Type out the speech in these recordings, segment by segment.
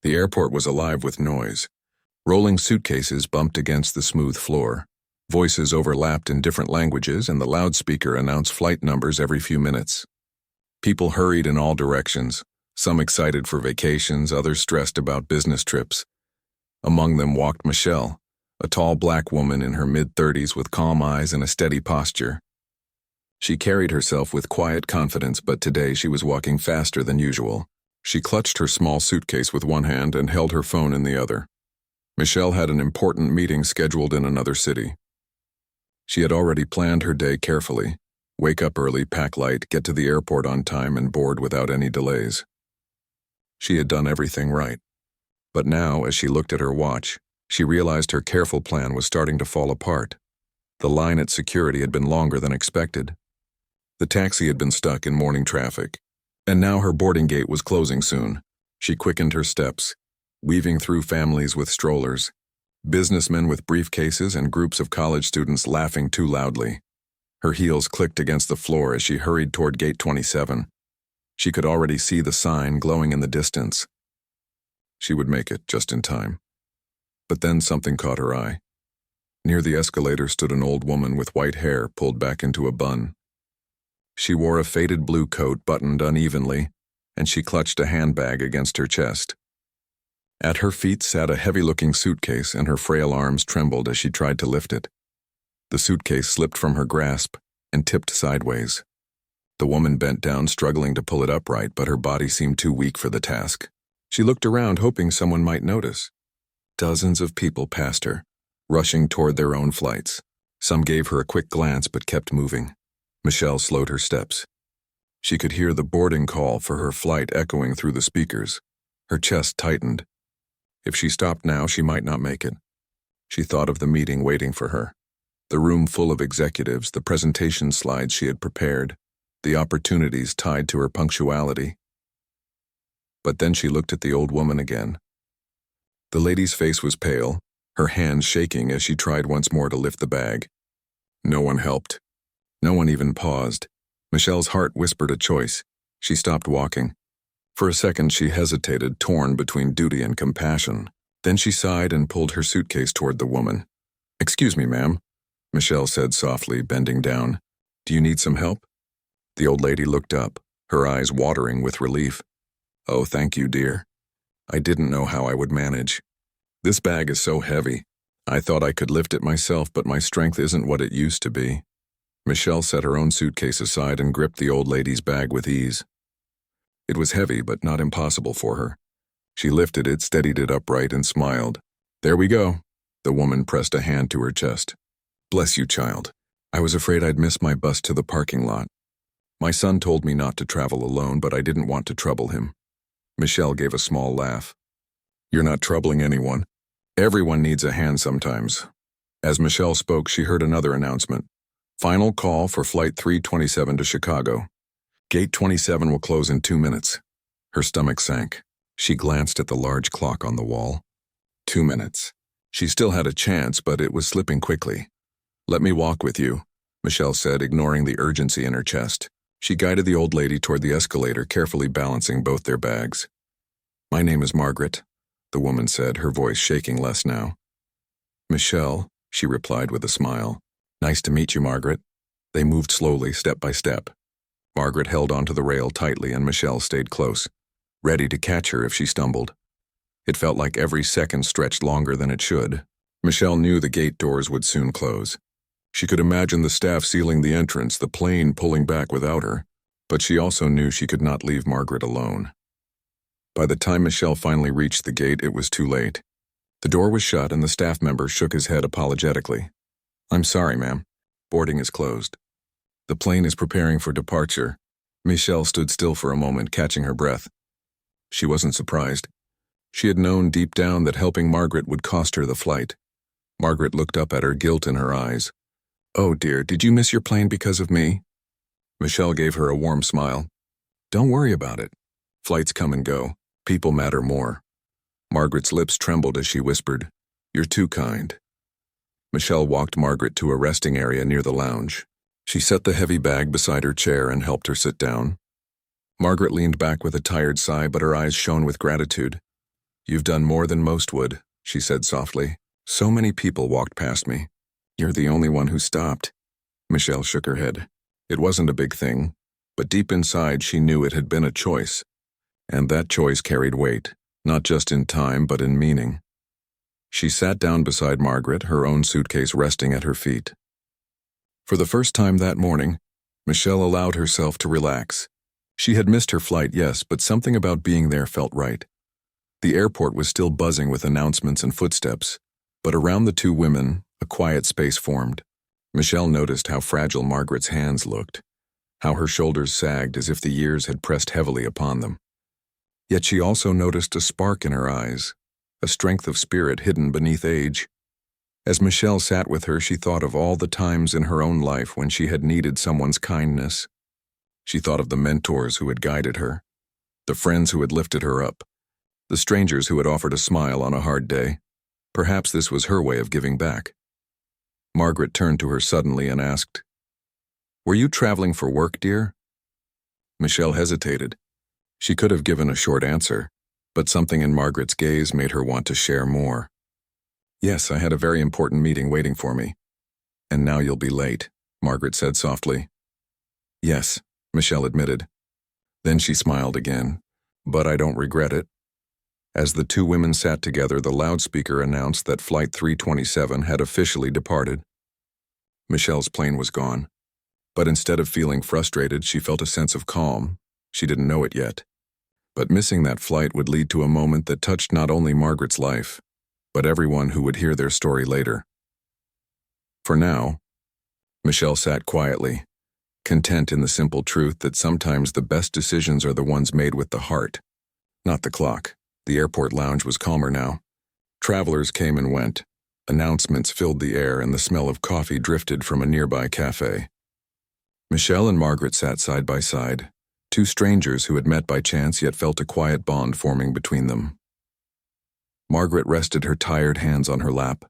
The airport was alive with noise. Rolling suitcases bumped against the smooth floor. Voices overlapped in different languages, and the loudspeaker announced flight numbers every few minutes. People hurried in all directions, some excited for vacations, others stressed about business trips. Among them walked Michelle, a tall black woman in her mid-30s with calm eyes and a steady posture. She carried herself with quiet confidence, but today she was walking faster than usual. She clutched her small suitcase with one hand and held her phone in the other. Michelle had an important meeting scheduled in another city. She had already planned her day carefully. Wake up early, pack light, get to the airport on time, and board without any delays. She had done everything right. But now, as she looked at her watch, she realized her careful plan was starting to fall apart. The line at security had been longer than expected. The taxi had been stuck in morning traffic, and now her boarding gate was closing soon. She quickened her steps, weaving through families with strollers, businessmen with briefcases, and groups of college students laughing too loudly. Her heels clicked against the floor as she hurried toward Gate 27. She could already see the sign glowing in the distance. She would make it just in time. But then something caught her eye. Near the escalator stood an old woman with white hair pulled back into a bun. She wore a faded blue coat buttoned unevenly, and she clutched a handbag against her chest. At her feet sat a heavy-looking suitcase, and her frail arms trembled as she tried to lift it. The suitcase slipped from her grasp and tipped sideways. The woman bent down, struggling to pull it upright, but her body seemed too weak for the task. She looked around, hoping someone might notice. Dozens of people passed her, rushing toward their own flights. Some gave her a quick glance but kept moving. Michelle slowed her steps. She could hear the boarding call for her flight echoing through the speakers. Her chest tightened. If she stopped now, she might not make it. She thought of the meeting waiting for her. The room full of executives, the presentation slides she had prepared, the opportunities tied to her punctuality. But then she looked at the old woman again. The lady's face was pale, her hands shaking as she tried once more to lift the bag. No one helped. No one even paused. Michelle's heart whispered a choice. She stopped walking. For a second she hesitated, torn between duty and compassion. Then she sighed and pulled her suitcase toward the woman. "Excuse me, ma'am," Michelle said softly, bending down. "Do you need some help?" The old lady looked up, her eyes watering with relief. "Oh, thank you, dear. I didn't know how I would manage. This bag is so heavy. I thought I could lift it myself, but my strength isn't what it used to be." Michelle set her own suitcase aside and gripped the old lady's bag with ease. It was heavy, but not impossible for her. She lifted it, steadied it upright, and smiled. "There we go." The woman pressed a hand to her chest. "Bless you, child. I was afraid I'd miss my bus to the parking lot. My son told me not to travel alone, but I didn't want to trouble him." Michelle gave a small laugh. "You're not troubling anyone. Everyone needs a hand sometimes." As Michelle spoke, she heard another announcement. "Final call for Flight 327 to Chicago. Gate 27 will close in 2 minutes. Her stomach sank. She glanced at the large clock on the wall. 2 minutes. She still had a chance, but it was slipping quickly. "Let me walk with you," Michelle said, ignoring the urgency in her chest. She guided the old lady toward the escalator, carefully balancing both their bags. "My name is Margaret," the woman said, her voice shaking less now. "Michelle," she replied with a smile. "Nice to meet you, Margaret." They moved slowly, step by step. Margaret held onto the rail tightly, and Michelle stayed close, ready to catch her if she stumbled. It felt like every second stretched longer than it should. Michelle knew the gate doors would soon close. She could imagine the staff sealing the entrance, the plane pulling back without her, but she also knew she could not leave Margaret alone. By the time Michelle finally reached the gate, it was too late. The door was shut, and the staff member shook his head apologetically. "I'm sorry, ma'am. Boarding is closed. The plane is preparing for departure." Michelle stood still for a moment, catching her breath. She wasn't surprised. She had known deep down that helping Margaret would cost her the flight. Margaret looked up at her, guilt in her eyes. "Oh dear, did you miss your plane because of me?" Michelle gave her a warm smile. "Don't worry about it. Flights come and go. People matter more." Margaret's lips trembled as she whispered, "You're too kind." Michelle walked Margaret to a resting area near the lounge. She set the heavy bag beside her chair and helped her sit down. Margaret leaned back with a tired sigh, but her eyes shone with gratitude. "You've done more than most would," she said softly. "So many people walked past me. You're the only one who stopped." Michelle shook her head. It wasn't a big thing, but deep inside she knew it had been a choice. And that choice carried weight, not just in time but in meaning. She sat down beside Margaret, her own suitcase resting at her feet. For the first time that morning, Michelle allowed herself to relax. She had missed her flight, yes, but something about being there felt right. The airport was still buzzing with announcements and footsteps, but around the two women, a quiet space formed. Michelle noticed how fragile Margaret's hands looked, how her shoulders sagged as if the years had pressed heavily upon them. Yet she also noticed a spark in her eyes, a strength of spirit hidden beneath age. As Michelle sat with her, she thought of all the times in her own life when she had needed someone's kindness. She thought of the mentors who had guided her, the friends who had lifted her up, the strangers who had offered a smile on a hard day. Perhaps this was her way of giving back. Margaret turned to her suddenly and asked, "Were you traveling for work, dear?" Michelle hesitated. She could have given a short answer, but something in Margaret's gaze made her want to share more. "Yes, I had a very important meeting waiting for me." "And now you'll be late," Margaret said softly. "Yes," Michelle admitted. Then she smiled again. "But I don't regret it." As the two women sat together, the loudspeaker announced that Flight 327 had officially departed. Michelle's plane was gone. But instead of feeling frustrated, she felt a sense of calm. She didn't know it yet. But missing that flight would lead to a moment that touched not only Margaret's life, but everyone who would hear their story later. For now, Michelle sat quietly, content in the simple truth that sometimes the best decisions are the ones made with the heart, not the clock. The airport lounge was calmer now. Travelers came and went. Announcements filled the air and the smell of coffee drifted from a nearby cafe. Michelle and Margaret sat side by side, two strangers who had met by chance yet felt a quiet bond forming between them. Margaret rested her tired hands on her lap,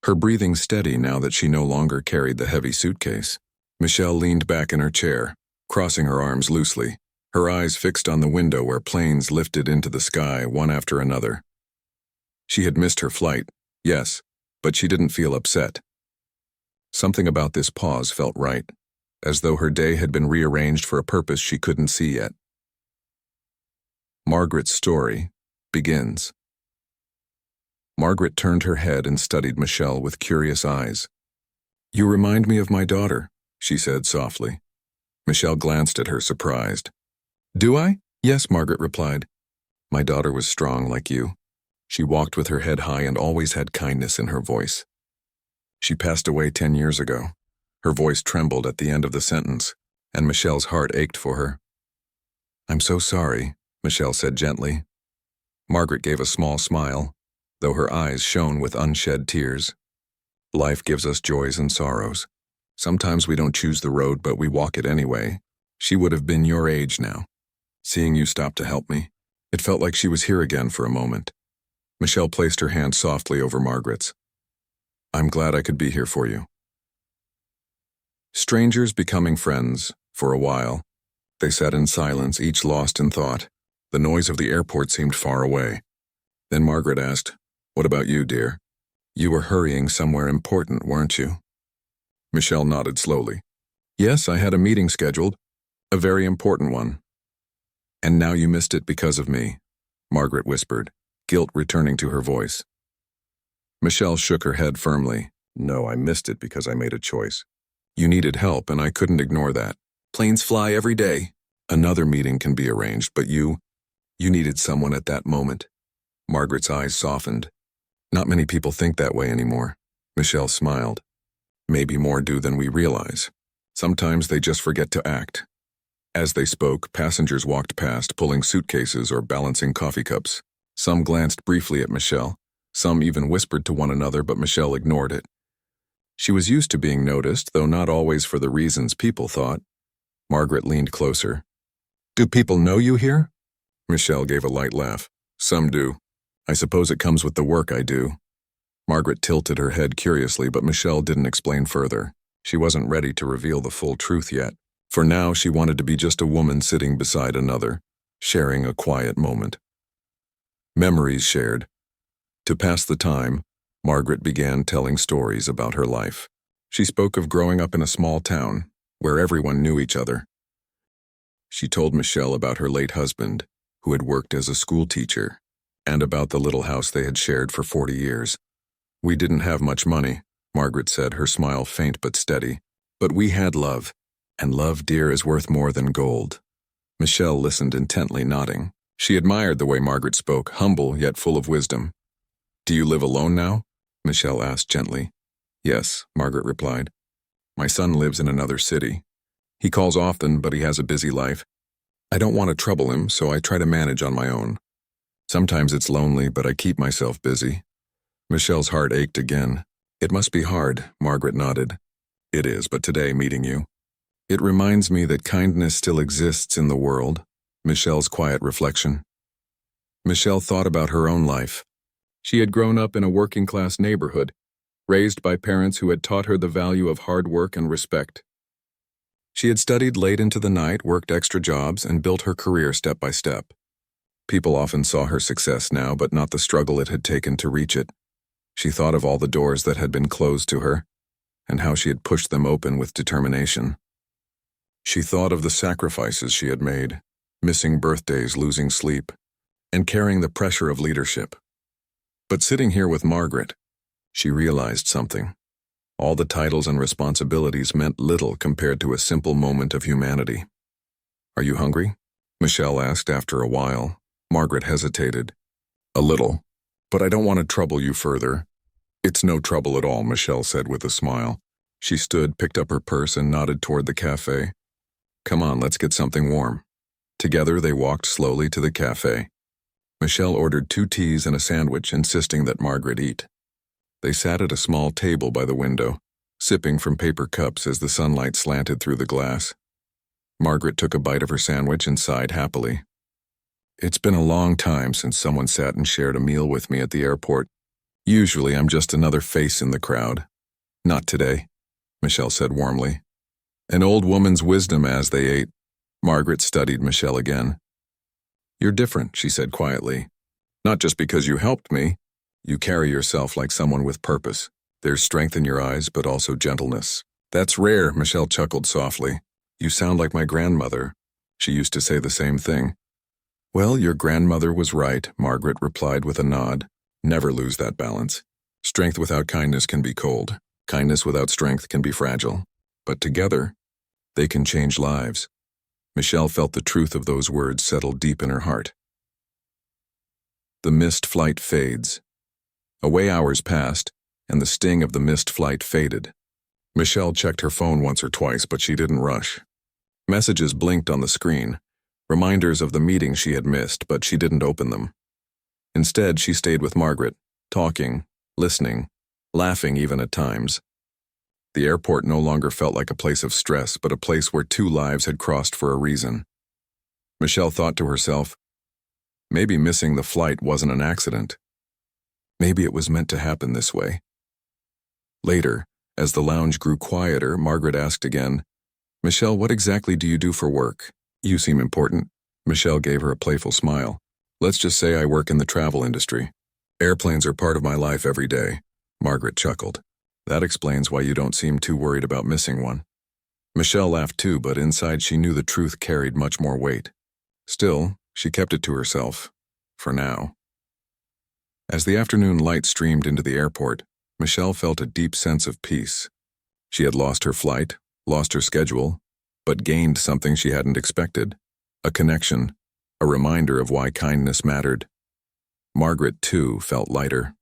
her breathing steady now that she no longer carried the heavy suitcase. Michelle leaned back in her chair, crossing her arms loosely, her eyes fixed on the window where planes lifted into the sky one after another. She had missed her flight, yes, but she didn't feel upset. Something about this pause felt right, as though her day had been rearranged for a purpose she couldn't see yet. Margaret's story begins. Margaret turned her head and studied Michelle with curious eyes. "You remind me of my daughter," she said softly. Michelle glanced at her, surprised. "Do I?" "Yes," Margaret replied. "My daughter was strong like you. She walked with her head high and always had kindness in her voice. She passed away 10 years ago." Her voice trembled at the end of the sentence, and Michelle's heart ached for her. "I'm so sorry," Michelle said gently. Margaret gave a small smile, though her eyes shone with unshed tears. Life gives us joys and sorrows. Sometimes we don't choose the road, but we walk it anyway. She would have been your age now. Seeing you stop to help me, it felt like she was here again for a moment. Michelle placed her hand softly over Margaret's. "I'm glad I could be here for you." Strangers becoming friends, for a while. They sat in silence, each lost in thought. The noise of the airport seemed far away. Then Margaret asked, "What about you, dear? You were hurrying somewhere important, weren't you?" Michelle nodded slowly. "Yes, I had a meeting scheduled. A very important one." "And now you missed it because of me," Margaret whispered, guilt returning to her voice. Michelle shook her head firmly. "No, I missed it because I made a choice. You needed help, and I couldn't ignore that. Planes fly every day. Another meeting can be arranged, but you needed someone at that moment." Margaret's eyes softened. "Not many people think that way anymore." Michelle smiled. "Maybe more do than we realize. Sometimes they just forget to act." As they spoke, passengers walked past, pulling suitcases or balancing coffee cups. Some glanced briefly at Michelle. Some even whispered to one another, but Michelle ignored it. She was used to being noticed, though not always for the reasons people thought. Margaret leaned closer. "Do people know you here?" Michelle gave a light laugh. "Some do. I suppose it comes with the work I do." Margaret tilted her head curiously, but Michelle didn't explain further. She wasn't ready to reveal the full truth yet. For now, she wanted to be just a woman sitting beside another, sharing a quiet moment. Memories shared. To pass the time, Margaret began telling stories about her life. She spoke of growing up in a small town, where everyone knew each other. She told Michelle about her late husband, who had worked as a school teacher, and about the little house they had shared for 40 years. "We didn't have much money," Margaret said, her smile faint but steady. "But we had love, and love, dear, is worth more than gold." Michelle listened intently, nodding. She admired the way Margaret spoke, humble yet full of wisdom. "Do you live alone now?" Michelle asked gently. "Yes," Margaret replied. "My son lives in another city. He calls often, but he has a busy life. I don't want to trouble him, so I try to manage on my own. Sometimes it's lonely, but I keep myself busy." Michelle's heart ached again. "It must be hard," Margaret nodded. "It is, but today, meeting you, it reminds me that kindness still exists in the world." Michelle's quiet reflection. Michelle thought about her own life. She had grown up in a working-class neighborhood, raised by parents who had taught her the value of hard work and respect. She had studied late into the night, worked extra jobs, and built her career step by step. People often saw her success now, but not the struggle it had taken to reach it. She thought of all the doors that had been closed to her, and how she had pushed them open with determination. She thought of the sacrifices she had made, missing birthdays, losing sleep, and carrying the pressure of leadership. But sitting here with Margaret, she realized something. All the titles and responsibilities meant little compared to a simple moment of humanity. "Are you hungry?" Michelle asked after a while. Margaret hesitated. "A little, but I don't want to trouble you further." "It's no trouble at all," Michelle said with a smile. She stood, picked up her purse, and nodded toward the cafe. "Come on, let's get something warm." Together they walked slowly to the cafe. Michelle ordered 2 teas and a sandwich, insisting that Margaret eat. They sat at a small table by the window, sipping from paper cups as the sunlight slanted through the glass. Margaret took a bite of her sandwich and sighed happily. "It's been a long time since someone sat and shared a meal with me at the airport. Usually I'm just another face in the crowd. Not today," Michelle said warmly. An old woman's wisdom as they ate. Margaret studied Michelle again. "You're different," she said quietly. "Not just because you helped me. You carry yourself like someone with purpose. There's strength in your eyes, but also gentleness." "That's rare," Michelle chuckled softly. "You sound like my grandmother. She used to say the same thing." "Well, your grandmother was right," Margaret replied with a nod. "Never lose that balance. Strength without kindness can be cold. Kindness without strength can be fragile. But together, they can change lives." Michelle felt the truth of those words settle deep in her heart. The mist flight fades. Away hours passed, and the sting of the mist flight faded. Michelle checked her phone once or twice, but she didn't rush. Messages blinked on the screen, reminders of the meetings she had missed, but she didn't open them. Instead, she stayed with Margaret, talking, listening, laughing even at times. The airport no longer felt like a place of stress, but a place where 2 lives had crossed for a reason. Michelle thought to herself, maybe missing the flight wasn't an accident. Maybe it was meant to happen this way. Later, as the lounge grew quieter, Margaret asked again, "Michelle, what exactly do you do for work? You seem important." Michelle gave her a playful smile. "Let's just say I work in the travel industry. Airplanes are part of my life every day." Margaret chuckled. "That explains why you don't seem too worried about missing one." Michelle laughed too, but inside she knew the truth carried much more weight. Still, she kept it to herself, for now. As the afternoon light streamed into the airport, Michelle felt a deep sense of peace. She had lost her flight, lost her schedule, but gained something she hadn't expected: a connection, a reminder of why kindness mattered. Margaret, too, felt lighter.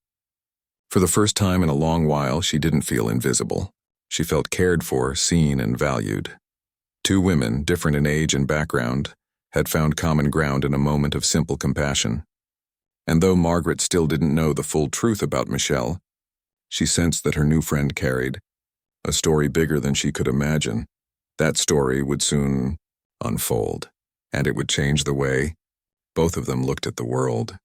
For the first time in a long while, she didn't feel invisible. She felt cared for, seen, and valued. 2 women, different in age and background, had found common ground in a moment of simple compassion. And though Margaret still didn't know the full truth about Michelle, she sensed that her new friend carried a story bigger than she could imagine. That story would soon unfold, and it would change the way both of them looked at the world.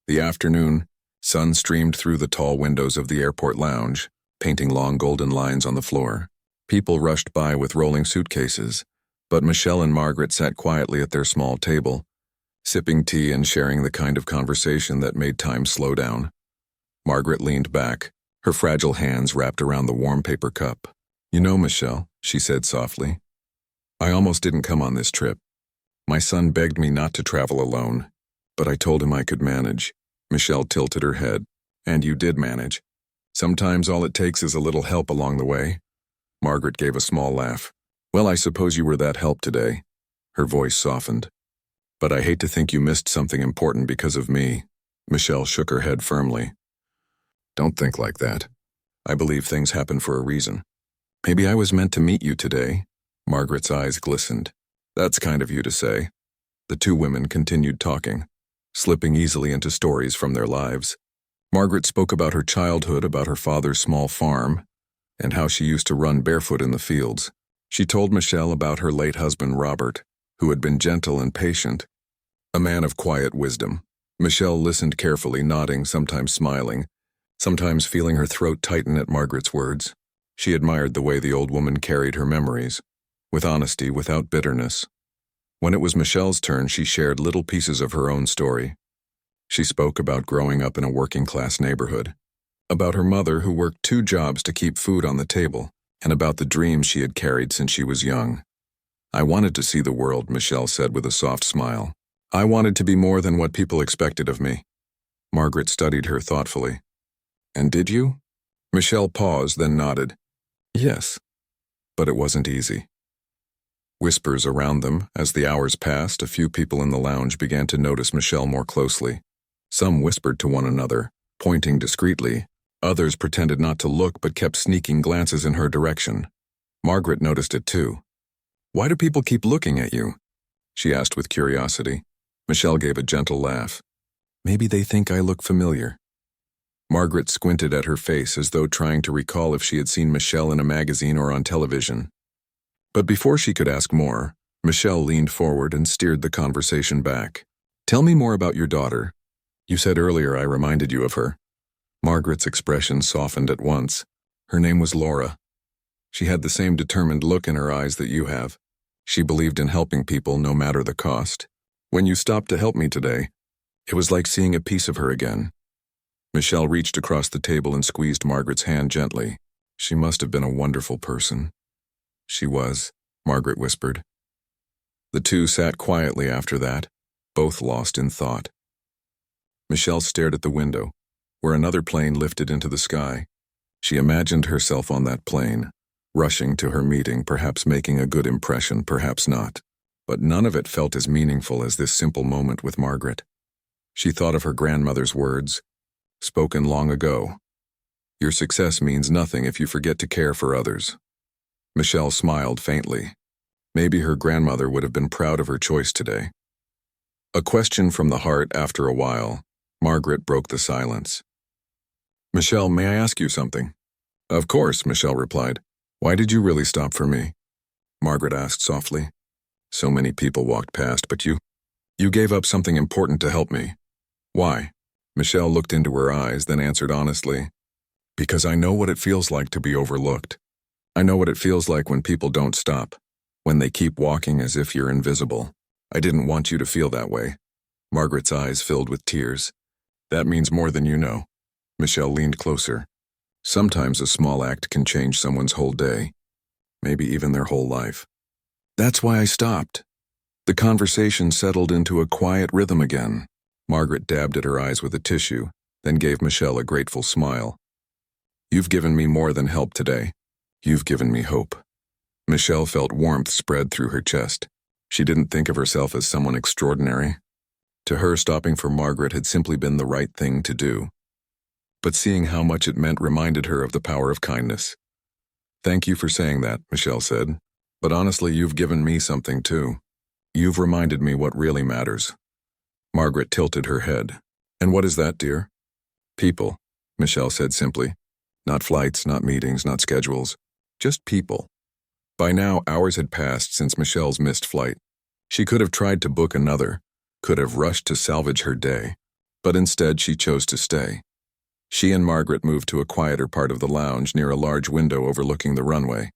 The afternoon sun streamed through the tall windows of the airport lounge, painting long golden lines on the floor. People rushed by with rolling suitcases, but Michelle and Margaret sat quietly at their small table, sipping tea and sharing the kind of conversation that made time slow down. Margaret leaned back, her fragile hands wrapped around the warm paper cup. "You know, Michelle," she said softly, "I almost didn't come on this trip. My son begged me not to travel alone, but I told him I could manage." Michelle tilted her head. "And you did manage. Sometimes all it takes is a little help along the way." Margaret gave a small laugh. "Well, I suppose you were that help today." Her voice softened. "But I hate to think you missed something important because of me." Michelle shook her head firmly. "Don't think like that. I believe things happen for a reason. Maybe I was meant to meet you today." Margaret's eyes glistened. "That's kind of you to say." The two women continued talking, slipping easily into stories from their lives. Margaret spoke about her childhood, about her father's small farm, and how she used to run barefoot in the fields. She told Michelle about her late husband, Robert, who had been gentle and patient, a man of quiet wisdom. Michelle listened carefully, nodding, sometimes smiling, sometimes feeling her throat tighten at Margaret's words. She admired the way the old woman carried her memories, with honesty, without bitterness. When it was Michelle's turn, she shared little pieces of her own story. She spoke about growing up in a working-class neighborhood, about her mother who worked 2 jobs to keep food on the table, and about the dreams she had carried since she was young. "I wanted to see the world," Michelle said with a soft smile. "I wanted to be more than what people expected of me." Margaret studied her thoughtfully. "And did you?" Michelle paused, then nodded. "Yes, but it wasn't easy." Whispers around them. As the hours passed, a few people in the lounge began to notice Michelle more closely. Some whispered to one another, pointing discreetly. Others pretended not to look but kept sneaking glances in her direction. Margaret noticed it too. "Why do people keep looking at you?" she asked with curiosity. Michelle gave a gentle laugh. "Maybe they think I look familiar." Margaret squinted at her face as though trying to recall if she had seen Michelle in a magazine or on television. But before she could ask more, Michelle leaned forward and steered the conversation back. "Tell me more about your daughter. You said earlier I reminded you of her." Margaret's expression softened at once. "Her name was Laura. She had the same determined look in her eyes that you have. She believed in helping people no matter the cost. When you stopped to help me today, it was like seeing a piece of her again." Michelle reached across the table and squeezed Margaret's hand gently. "She must have been a wonderful person." "She was," Margaret whispered. The two sat quietly after that, both lost in thought. Michelle stared at the window, where another plane lifted into the sky. She imagined herself on that plane, rushing to her meeting, perhaps making a good impression, perhaps not. But none of it felt as meaningful as this simple moment with Margaret. She thought of her grandmother's words, spoken long ago. "Your success means nothing if you forget to care for others." Michelle smiled faintly. Maybe her grandmother would have been proud of her choice today. A question from the heart. After a while, Margaret broke the silence. "Michelle, may I ask you something?" "Of course," Michelle replied. "Why did you really stop for me?" Margaret asked softly. "So many people walked past, but you gave up something important to help me. Why?" Michelle looked into her eyes, then answered honestly, "Because I know what it feels like to be overlooked. I know what it feels like when people don't stop, when they keep walking as if you're invisible. I didn't want you to feel that way." Margaret's eyes filled with tears. "That means more than you know." Michelle leaned closer. "Sometimes a small act can change someone's whole day, maybe even their whole life. That's why I stopped." The conversation settled into a quiet rhythm again. Margaret dabbed at her eyes with a tissue, then gave Michelle a grateful smile. "You've given me more than help today. You've given me hope." Michelle felt warmth spread through her chest. She didn't think of herself as someone extraordinary. To her, stopping for Margaret had simply been the right thing to do. But seeing how much it meant reminded her of the power of kindness. "Thank you for saying that," Michelle said. "But honestly, you've given me something too. You've reminded me what really matters." Margaret tilted her head. "And what is that, dear?" "People," Michelle said simply. "Not flights, not meetings, not schedules. Just people." By now, hours had passed since Michelle's missed flight. She could have tried to book another, could have rushed to salvage her day, but instead she chose to stay. She and Margaret moved to a quieter part of the lounge near a large window overlooking the runway.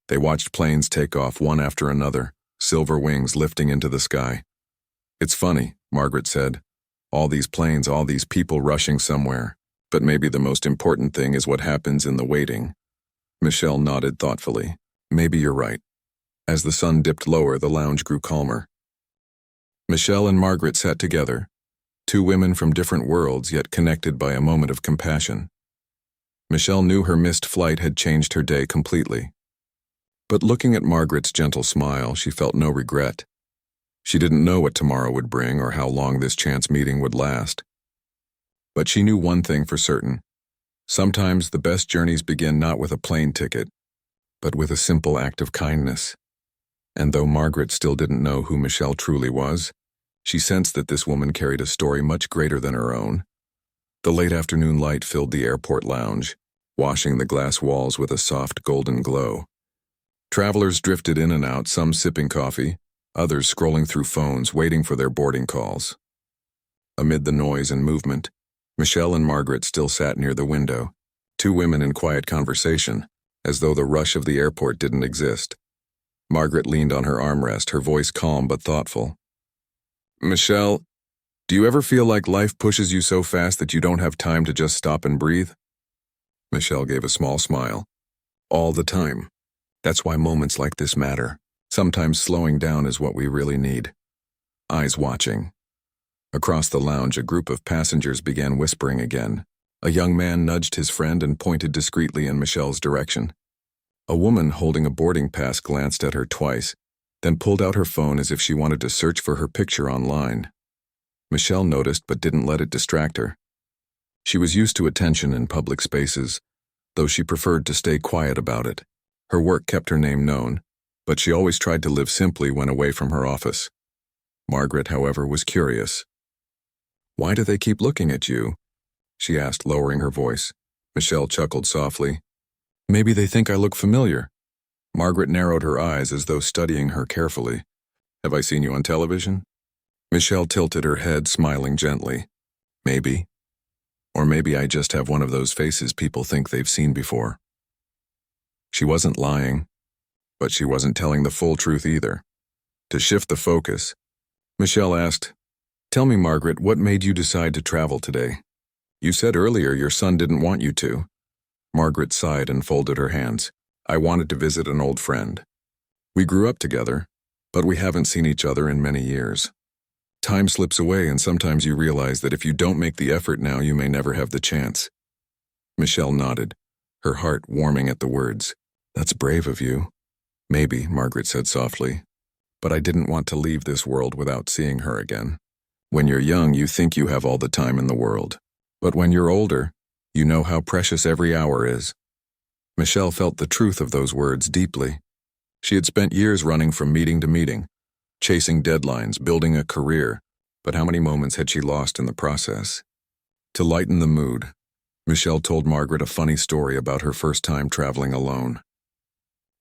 They watched planes take off one after another, silver wings lifting into the sky. It's funny, Margaret said. All these planes, all these people rushing somewhere. But maybe the most important thing is what happens in the waiting. Michelle nodded thoughtfully. Maybe you're right. As the sun dipped lower, the lounge grew calmer. Michelle and Margaret sat together, two women from different worlds yet connected by a moment of compassion. Michelle knew her missed flight had changed her day completely. But looking at Margaret's gentle smile, she felt no regret. She didn't know what tomorrow would bring or how long this chance meeting would last. But she knew one thing for certain. Sometimes the best journeys begin not with a plane ticket, but with a simple act of kindness. And though Margaret still didn't know who Michelle truly was, she sensed that this woman carried a story much greater than her own. The late afternoon light filled the airport lounge, washing the glass walls with a soft golden glow. Travelers drifted in and out, some sipping coffee, others scrolling through phones waiting for their boarding calls. Amid the noise and movement, Michelle and Margaret still sat near the window, two women in quiet conversation, as though the rush of the airport didn't exist. Margaret leaned on her armrest, her voice calm but thoughtful. Michelle, do you ever feel like life pushes you so fast that you don't have time to just stop and breathe? Michelle gave a small smile. All the time. That's why moments like this matter. Sometimes slowing down is what we really need. Eyes watching. Across the lounge, a group of passengers began whispering again. A young man nudged his friend and pointed discreetly in Michelle's direction. A woman holding a boarding pass glanced at her twice, then pulled out her phone as if she wanted to search for her picture online. Michelle noticed but didn't let it distract her. She was used to attention in public spaces, though she preferred to stay quiet about it. Her work kept her name known, but she always tried to live simply when away from her office. Margaret, however, was curious. Why do they keep looking at you? She asked, lowering her voice. Michelle chuckled softly. Maybe they think I look familiar. Margaret narrowed her eyes as though studying her carefully. Have I seen you on television? Michelle tilted her head, smiling gently. Maybe. Or maybe I just have one of those faces people think they've seen before. She wasn't lying, but she wasn't telling the full truth either. To shift the focus, Michelle asked, Tell me, Margaret, what made you decide to travel today? You said earlier your son didn't want you to. Margaret sighed and folded her hands. I wanted to visit an old friend. We grew up together, but we haven't seen each other in many years. Time slips away and sometimes you realize that if you don't make the effort now, you may never have the chance. Michelle nodded, her heart warming at the words. That's brave of you. Maybe, Margaret said softly, but I didn't want to leave this world without seeing her again. When you're young, you think you have all the time in the world. But when you're older, you know how precious every hour is. Michelle felt the truth of those words deeply. She had spent years running from meeting to meeting, chasing deadlines, building a career, but how many moments had she lost in the process? To lighten the mood, Michelle told Margaret a funny story about her first time traveling alone.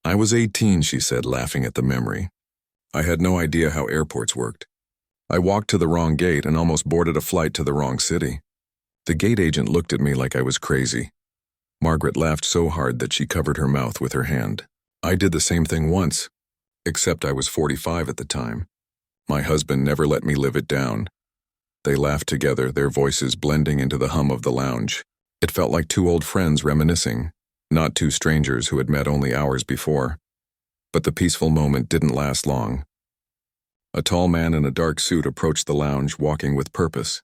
I was 18, she said, laughing at the memory. I had no idea how airports worked. I walked to the wrong gate and almost boarded a flight to the wrong city. The gate agent looked at me like I was crazy. Margaret laughed so hard that she covered her mouth with her hand. I did the same thing once, except I was 45 at the time. My husband never let me live it down. They laughed together, their voices blending into the hum of the lounge. It felt like two old friends reminiscing, not two strangers who had met only hours before. But the peaceful moment didn't last long. A tall man in a dark suit approached the lounge, walking with purpose.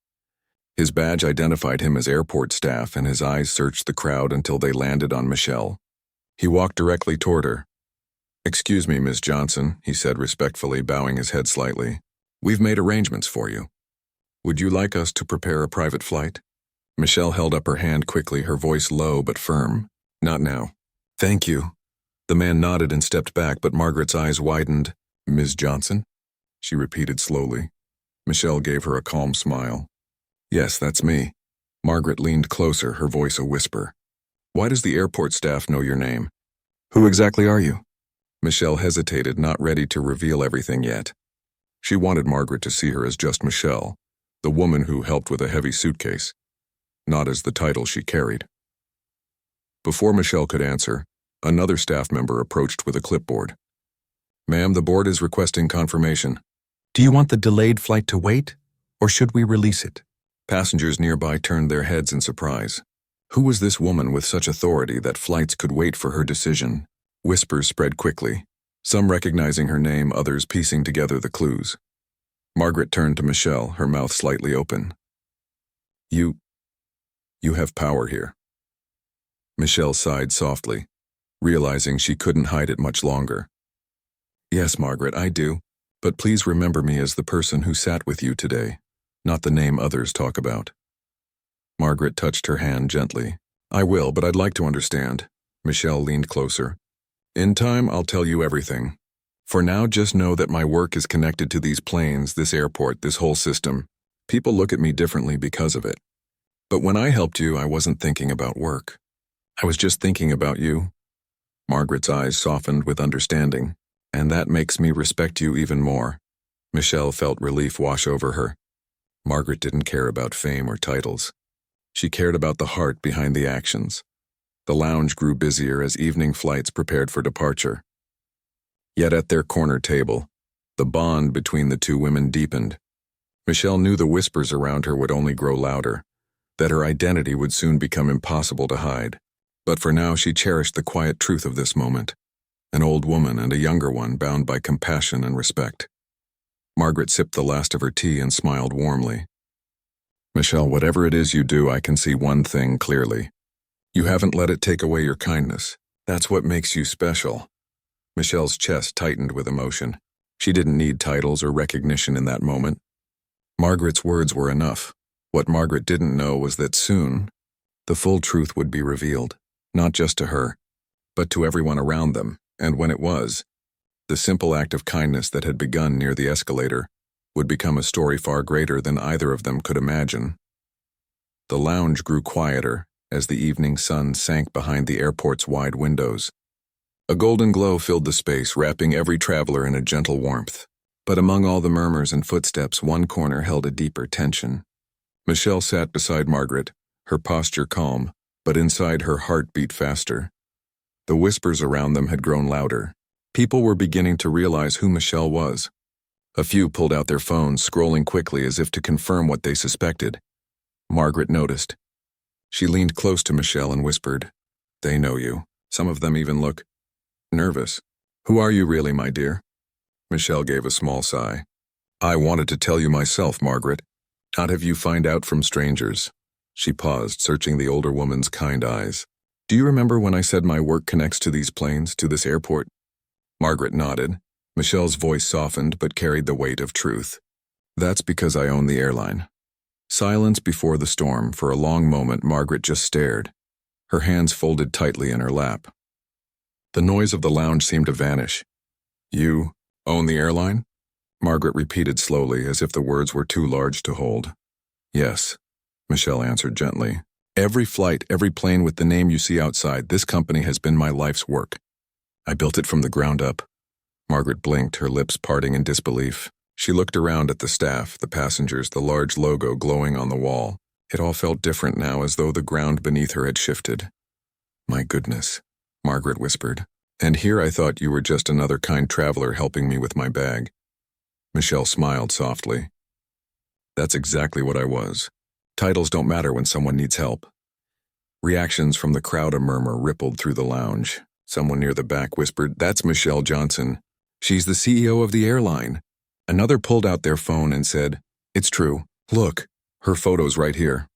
His badge identified him as airport staff, and his eyes searched the crowd until they landed on Michelle. He walked directly toward her. Excuse me, Miss Johnson, he said respectfully, bowing his head slightly. We've made arrangements for you. Would you like us to prepare a private flight? Michelle held up her hand quickly, her voice low but firm. Not now. Thank you. The man nodded and stepped back, but Margaret's eyes widened. Ms. Johnson? She repeated slowly. Michelle gave her a calm smile. Yes, that's me. Margaret leaned closer, her voice a whisper. Why does the airport staff know your name? Who exactly are you? Michelle hesitated, not ready to reveal everything yet. She wanted Margaret to see her as just Michelle, the woman who helped with a heavy suitcase, not as the title she carried. Before Michelle could answer, another staff member approached with a clipboard. Ma'am, the board is requesting confirmation. Do you want the delayed flight to wait, or should we release it? Passengers nearby turned their heads in surprise. Who was this woman with such authority that flights could wait for her decision? Whispers spread quickly, some recognizing her name, others piecing together the clues. Margaret turned to Michelle, her mouth slightly open. You have power here. Michelle sighed softly, realizing she couldn't hide it much longer. Yes, Margaret, I do, but please remember me as the person who sat with you today, not the name others talk about. Margaret touched her hand gently. I will, but I'd like to understand. Michelle leaned closer. In time, I'll tell you everything. For now, just know that my work is connected to these planes, this airport, this whole system. People look at me differently because of it. But when I helped you, I wasn't thinking about work. I was just thinking about you. Margaret's eyes softened with understanding, and that makes me respect you even more. Michelle felt relief wash over her. Margaret didn't care about fame or titles. She cared about the heart behind the actions. The lounge grew busier as evening flights prepared for departure. Yet at their corner table, the bond between the two women deepened. Michelle knew the whispers around her would only grow louder, that her identity would soon become impossible to hide. But for now she cherished the quiet truth of this moment, an old woman and a younger one bound by compassion and respect. Margaret sipped the last of her tea and smiled warmly. Michelle, whatever it is you do, I can see one thing clearly. You haven't let it take away your kindness. That's what makes you special. Michelle's chest tightened with emotion. She didn't need titles or recognition in that moment. Margaret's words were enough. What Margaret didn't know was that soon, the full truth would be revealed, not just to her, but to everyone around them, and when it was, the simple act of kindness that had begun near the escalator would become a story far greater than either of them could imagine. The lounge grew quieter as the evening sun sank behind the airport's wide windows. A golden glow filled the space, wrapping every traveler in a gentle warmth. But among all the murmurs and footsteps, one corner held a deeper tension. Michelle sat beside Margaret, her posture calm, but inside her heart beat faster. The whispers around them had grown louder. People were beginning to realize who Michelle was. A few pulled out their phones, scrolling quickly as if to confirm what they suspected. Margaret noticed. She leaned close to Michelle and whispered, They know you. Some of them even look nervous. Who are you really, my dear? Michelle gave a small sigh. I wanted to tell you myself, Margaret, not have you find out from strangers. She paused, searching the older woman's kind eyes. Do you remember when I said my work connects to these planes, to this airport? Margaret nodded. Michelle's voice softened but carried the weight of truth. That's because I own the airline. Silence before the storm. For a long moment, Margaret just stared, her hands folded tightly in her lap. The noise of the lounge seemed to vanish. You own the airline? Margaret repeated slowly, as if the words were too large to hold. Yes, Michelle answered gently. Every flight, every plane with the name you see outside, this company has been my life's work. I built it from the ground up. Margaret blinked, her lips parting in disbelief. She looked around at the staff, the passengers, the large logo glowing on the wall. It all felt different now, as though the ground beneath her had shifted. My goodness, Margaret whispered. And here I thought you were just another kind traveler helping me with my bag. Michelle smiled softly. That's exactly what I was. Titles don't matter when someone needs help. Reactions from the crowd, a murmur rippled through the lounge. Someone near the back whispered, That's Michelle Johnson. She's the CEO of the airline. Another pulled out their phone and said, It's true. Look, her photo's right here.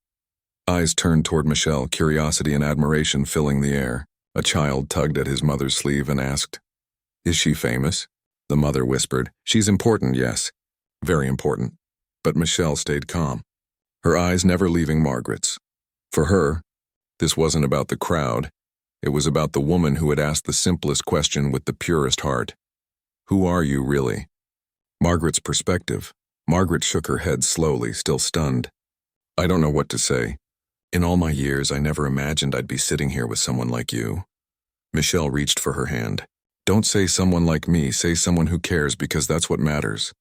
Eyes turned toward Michelle, curiosity and admiration filling the air. A child tugged at his mother's sleeve and asked, Is she famous? The mother whispered, She's important, yes. Very important. But Michelle stayed calm, her eyes never leaving Margaret's. For her, this wasn't about the crowd. It was about the woman who had asked the simplest question with the purest heart. Who are you, really? Margaret's perspective. Margaret shook her head slowly, still stunned. I don't know what to say. In all my years, I never imagined I'd be sitting here with someone like you. Michelle reached for her hand. Don't say someone like me, say someone who cares, because that's what matters.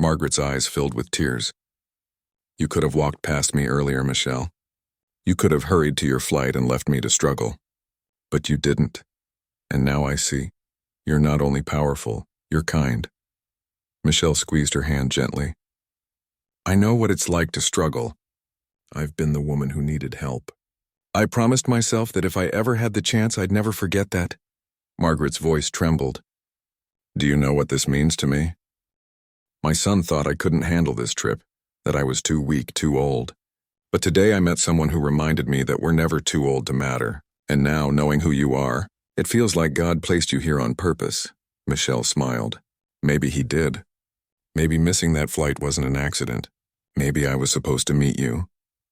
Margaret's eyes filled with tears. You could have walked past me earlier, Michelle. You could have hurried to your flight and left me to struggle. But you didn't. And now I see. You're not only powerful, you're kind. Michelle squeezed her hand gently. I know what it's like to struggle. I've been the woman who needed help. I promised myself that if I ever had the chance, I'd never forget that. Margaret's voice trembled. Do you know what this means to me? My son thought I couldn't handle this trip, that I was too weak, too old. But today I met someone who reminded me that we're never too old to matter. And now, knowing who you are, it feels like God placed you here on purpose. Michelle smiled. Maybe he did. Maybe missing that flight wasn't an accident. Maybe I was supposed to meet you.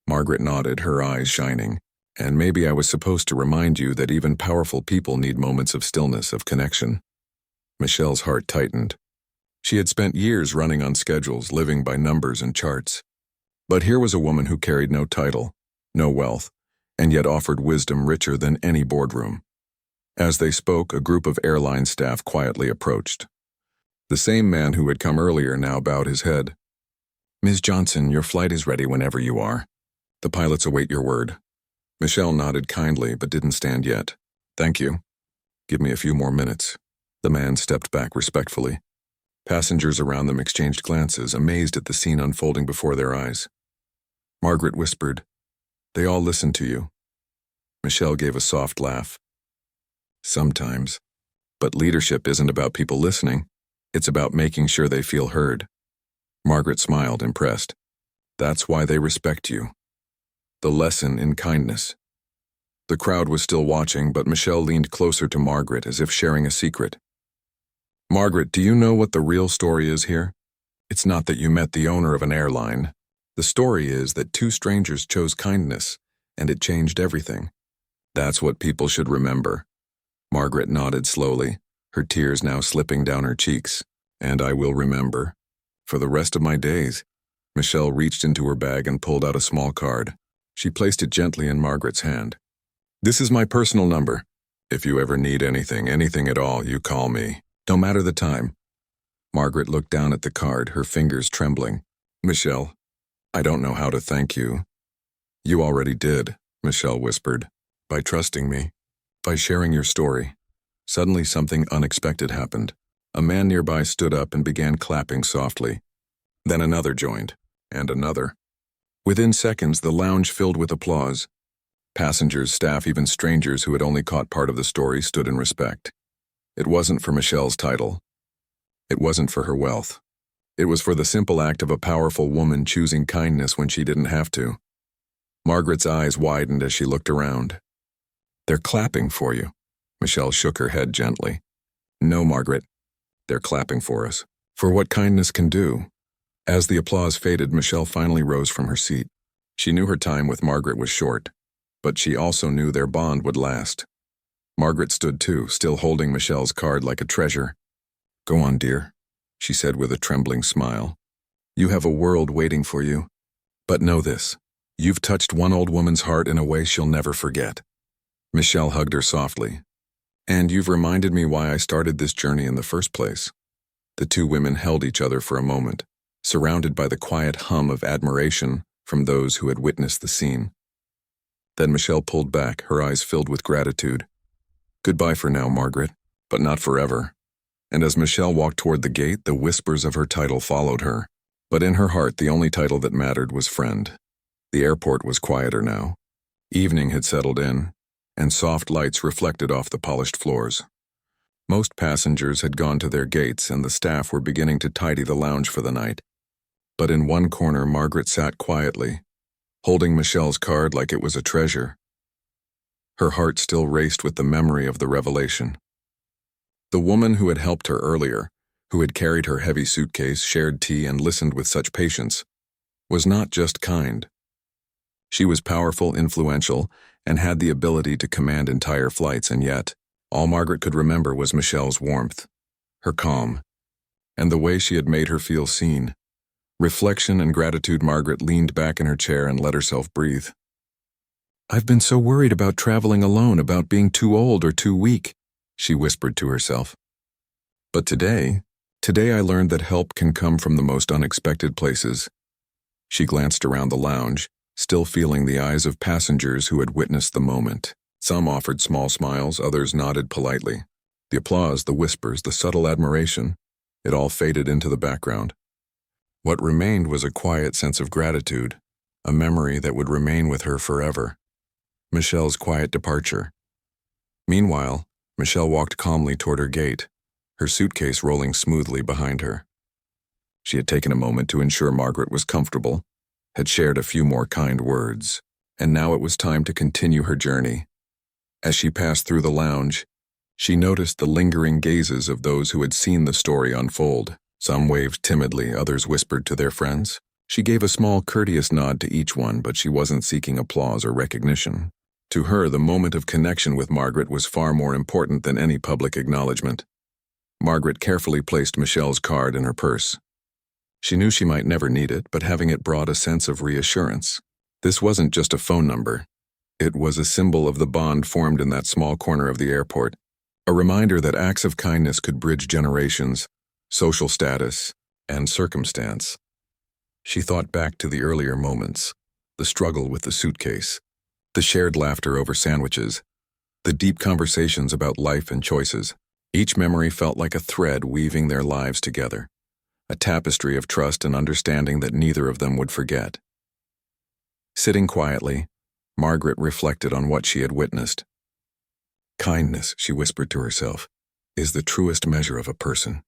Margaret nodded, her eyes shining. And maybe I was supposed to remind you that even powerful people need moments of stillness, of connection. Michelle's heart tightened. She had spent years running on schedules, living by numbers and charts. But here was a woman who carried no title, no wealth, and yet offered wisdom richer than any boardroom. As they spoke, a group of airline staff quietly approached. The same man who had come earlier now bowed his head. Ms. Johnson, your flight is ready whenever you are. The pilots await your word. Michelle nodded kindly, but didn't stand yet. Thank you. Give me a few more minutes. The man stepped back respectfully. Passengers around them exchanged glances, amazed at the scene unfolding before their eyes. Margaret whispered, They all listen to you. Michelle gave a soft laugh. Sometimes. But leadership isn't about people listening. It's about making sure they feel heard. Margaret smiled, impressed. That's why they respect you. The lesson in kindness. The crowd was still watching, but Michelle leaned closer to Margaret as if sharing a secret. Margaret, do you know what the real story is here? It's not that you met the owner of an airline. The story is that two strangers chose kindness, and it changed everything. That's what people should remember. Margaret nodded slowly, her tears now slipping down her cheeks. And I will remember. For the rest of my days. Michelle reached into her bag and pulled out a small card. She placed it gently in Margaret's hand. This is my personal number. If you ever need anything at all, you call me. No matter the time. Margaret looked down at the card, her fingers trembling. Michelle, I don't know how to thank you. You already did, Michelle whispered. By trusting me. By sharing your story. Suddenly something unexpected happened. A man nearby stood up and began clapping softly. Then another joined, and another. Within seconds, the lounge filled with applause. Passengers, staff, even strangers who had only caught part of the story stood in respect. It wasn't for Michelle's title. It wasn't for her wealth. It was for the simple act of a powerful woman choosing kindness when she didn't have to. Margaret's eyes widened as she looked around. They're clapping for you. Michelle shook her head gently. No, Margaret. They're clapping for us. For what kindness can do. As the applause faded, Michelle finally rose from her seat. She knew her time with Margaret was short, but she also knew their bond would last. Margaret stood too, still holding Michelle's card like a treasure. Go on, dear, she said with a trembling smile. You have a world waiting for you. But know this, you've touched one old woman's heart in a way she'll never forget. Michelle hugged her softly. And you've reminded me why I started this journey in the first place. The two women held each other for a moment, surrounded by the quiet hum of admiration from those who had witnessed the scene. Then Michelle pulled back, her eyes filled with gratitude. Goodbye for now, Margaret, but not forever. And as Michelle walked toward the gate, the whispers of her title followed her. But in her heart, the only title that mattered was friend. The airport was quieter now. Evening had settled in, and soft lights reflected off the polished floors. Most passengers had gone to their gates, and the staff were beginning to tidy the lounge for the night. But in one corner, Margaret sat quietly, holding Michelle's card like it was a treasure. Her heart still raced with the memory of the revelation. The woman who had helped her earlier, who had carried her heavy suitcase, shared tea, and listened with such patience, was not just kind. She was powerful, influential, and had the ability to command entire flights, and yet, all Margaret could remember was Michelle's warmth, her calm, and the way she had made her feel seen. Reflection and gratitude. Margaret leaned back in her chair and let herself breathe. I've been so worried about traveling alone, about being too old or too weak, she whispered to herself. But today I learned that help can come from the most unexpected places. She glanced around the lounge, still feeling the eyes of passengers who had witnessed the moment. Some offered small smiles, others nodded politely. The applause, the whispers, the subtle admiration, It all faded into the background. What remained was a quiet sense of gratitude, a memory that would remain with her forever. Michelle's quiet departure. Meanwhile, Michelle walked calmly toward her gate, her suitcase rolling smoothly behind her. She had taken a moment to ensure Margaret was comfortable, had shared a few more kind words, and now it was time to continue her journey. As she passed through the lounge, she noticed the lingering gazes of those who had seen the story unfold. Some waved timidly, others whispered to their friends. She gave a small, courteous nod to each one, but she wasn't seeking applause or recognition. To her, the moment of connection with Margaret was far more important than any public acknowledgement. Margaret carefully placed Michelle's card in her purse. She knew she might never need it, but having it brought a sense of reassurance. This wasn't just a phone number. It was a symbol of the bond formed in that small corner of the airport, a reminder that acts of kindness could bridge generations, social status, and circumstance. She thought back to the earlier moments, the struggle with the suitcase, the shared laughter over sandwiches, the deep conversations about life and choices. Each memory felt like a thread weaving their lives together, a tapestry of trust and understanding that neither of them would forget. Sitting quietly, Margaret reflected on what she had witnessed. Kindness, she whispered to herself, is the truest measure of a person.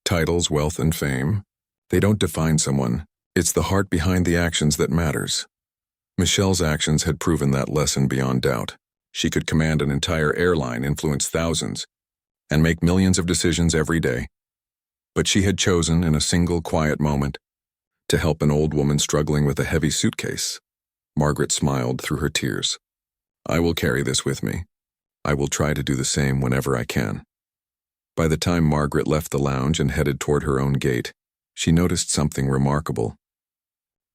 Titles, wealth, and fame, they don't define someone. It's the heart behind the actions that matters. Michelle's actions had proven that lesson beyond doubt. She could command an entire airline, influence thousands, and make millions of decisions every day. But she had chosen, in a single quiet moment, to help an old woman struggling with a heavy suitcase. Margaret smiled through her tears. I will carry this with me. I will try to do the same whenever I can. By the time Margaret left the lounge and headed toward her own gate, she noticed something remarkable.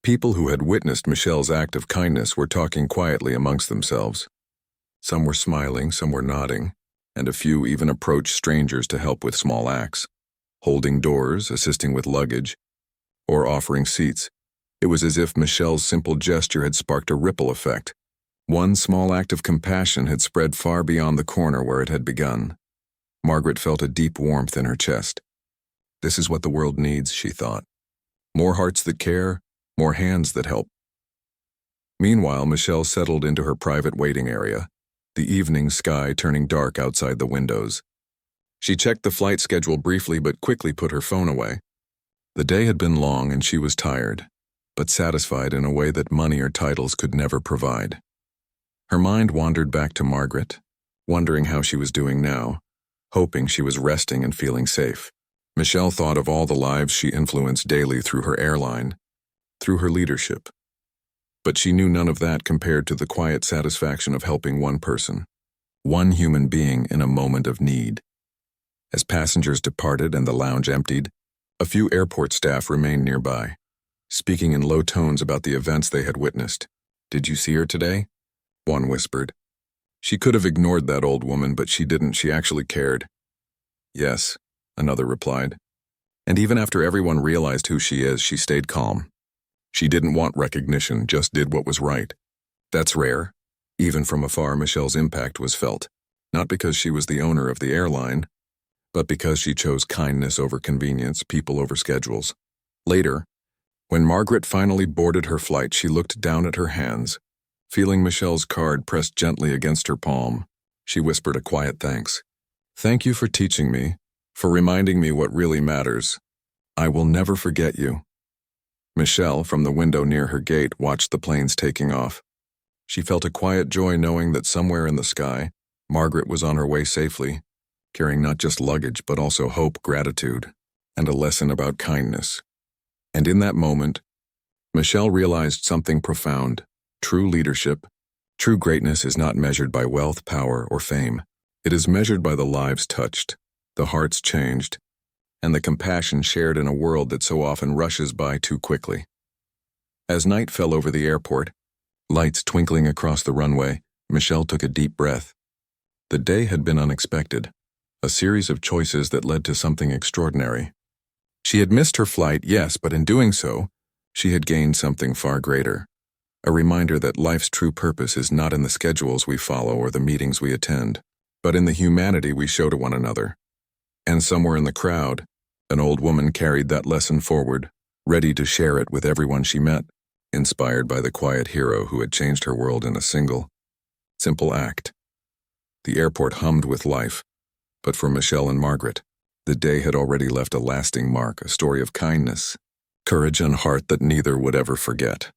People who had witnessed Michelle's act of kindness were talking quietly amongst themselves. Some were smiling, some were nodding, and a few even approached strangers to help with small acts, holding doors, assisting with luggage, or offering seats. It was as if Michelle's simple gesture had sparked a ripple effect. One small act of compassion had spread far beyond the corner where it had begun. Margaret felt a deep warmth in her chest. This is what the world needs, she thought. More hearts that care, more hands that help. Meanwhile, Michelle settled into her private waiting area, the evening sky turning dark outside the windows. She checked the flight schedule briefly but quickly put her phone away. The day had been long and she was tired, but satisfied in a way that money or titles could never provide. Her mind wandered back to Margaret, wondering how she was doing now, hoping she was resting and feeling safe. Michelle thought of all the lives she influenced daily through her airline, through her leadership. But she knew none of that compared to the quiet satisfaction of helping one person, one human being in a moment of need. As passengers departed and the lounge emptied, a few airport staff remained nearby, speaking in low tones about the events they had witnessed. Did you see her today? One whispered. She could have ignored that old woman, but she didn't. She actually cared. Yes, another replied. And even after everyone realized who she is, she stayed calm. She didn't want recognition, just did what was right. That's rare. Even from afar, Michelle's impact was felt, not because she was the owner of the airline, but because she chose kindness over convenience, people over schedules. Later, when Margaret finally boarded her flight, she looked down at her hands. Feeling Michelle's card pressed gently against her palm, she whispered a quiet thanks. Thank you for teaching me, for reminding me what really matters. I will never forget you. Michelle, from the window near her gate, watched the planes taking off. She felt a quiet joy knowing that somewhere in the sky, Margaret was on her way safely, carrying not just luggage but also hope, gratitude, and a lesson about kindness. And in that moment, Michelle realized something profound. True leadership, true greatness is not measured by wealth, power, or fame. It is measured by the lives touched, the hearts changed, and the compassion shared in a world that so often rushes by too quickly. As night fell over the airport, lights twinkling across the runway, Michelle took a deep breath. The day had been unexpected, a series of choices that led to something extraordinary. She had missed her flight, yes, but in doing so, she had gained something far greater. A reminder that life's true purpose is not in the schedules we follow or the meetings we attend, but in the humanity we show to one another. And somewhere in the crowd, An old woman carried that lesson forward, ready to share it with everyone she met, inspired by the quiet hero who had changed her world in a single, simple act. The airport hummed with life, but for Michelle and Margaret, the day had already left a lasting mark, a story of kindness, courage, and heart that neither would ever forget.